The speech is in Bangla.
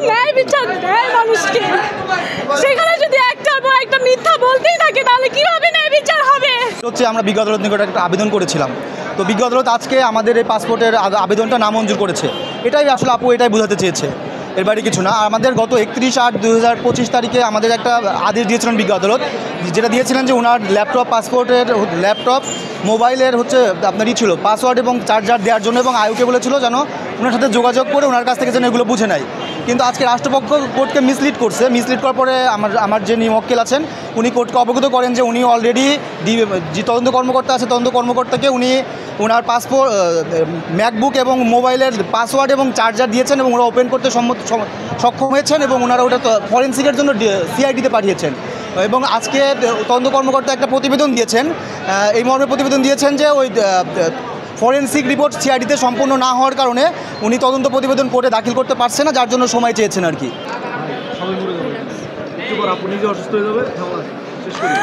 ন্যায় বিচার দেয় মানুষকে, সেখানে যদি একটার পর একটা মিথ্যা বলতেই থাকে তাহলে কিভাবে ন্যায় বিচার হবে? হচ্ছে আমরা বিজ্ঞ আদালত নিকট একটা আবেদন করেছিলাম, তো বিজ্ঞ আদালত আজকে আমাদের এই পাসপোর্টের আবেদনটা নামঞ্জুর করেছে। এটাই আসলে আপু এটাই বোঝাতে চেয়েছে, এর বাইরে কিছু না। আমাদের গত 31/8/2025 তারিখে আমাদের একটা আদেশ দিয়েছিলেন বিজ্ঞ আদালত, যেটা দিয়েছিলেন যে ওনার ল্যাপটপ পাসপোর্টের ল্যাপটপ মোবাইলের হচ্ছে আপনারই ছিল পাসওয়ার্ড এবং চার্জার দেওয়ার জন্য, এবং আয়ুকে বলেছিল যেন ওনার সাথে যোগাযোগ করে ওনার কাছ থেকে যেন এগুলো বুঝে নেয়। কিন্তু আজকে রাষ্ট্রপক্ষ কোর্টকে মিসলিড করছে। মিসলিড করার পরে আমার যে মক্কেল আছেন উনি কোর্টকে অবগত করেন যে উনি অলরেডি যে তদন্ত কর্মকর্তা আছে তদন্ত কর্মকর্তাকে উনি ওনার পাসপোর্ট ম্যাকবুক এবং মোবাইলের পাসওয়ার্ড এবং চার্জার দিয়েছেন এবং ওরা ওপেন করতে সক্ষম হয়েছেন এবং ওনারা ওটা ফরেন্সিকের জন্য সিআইডিতে পাঠিয়েছেন। এবং আজকে তদন্ত কর্মকর্তা একটা প্রতিবেদন দিয়েছেন, এই মর্মে প্রতিবেদন দিয়েছেন যে ওই ফরেন্সিক রিপোর্ট সিআইডিতে সম্পূর্ণ না হওয়ার কারণে উনি তদন্ত প্রতিবেদন কোর্টে দাখিল করতে পারছে না, যার জন্য সময় চেয়েছেন আর কি। আপনি নিজে অসুস্থ হয়ে যাবে, শেষ করি।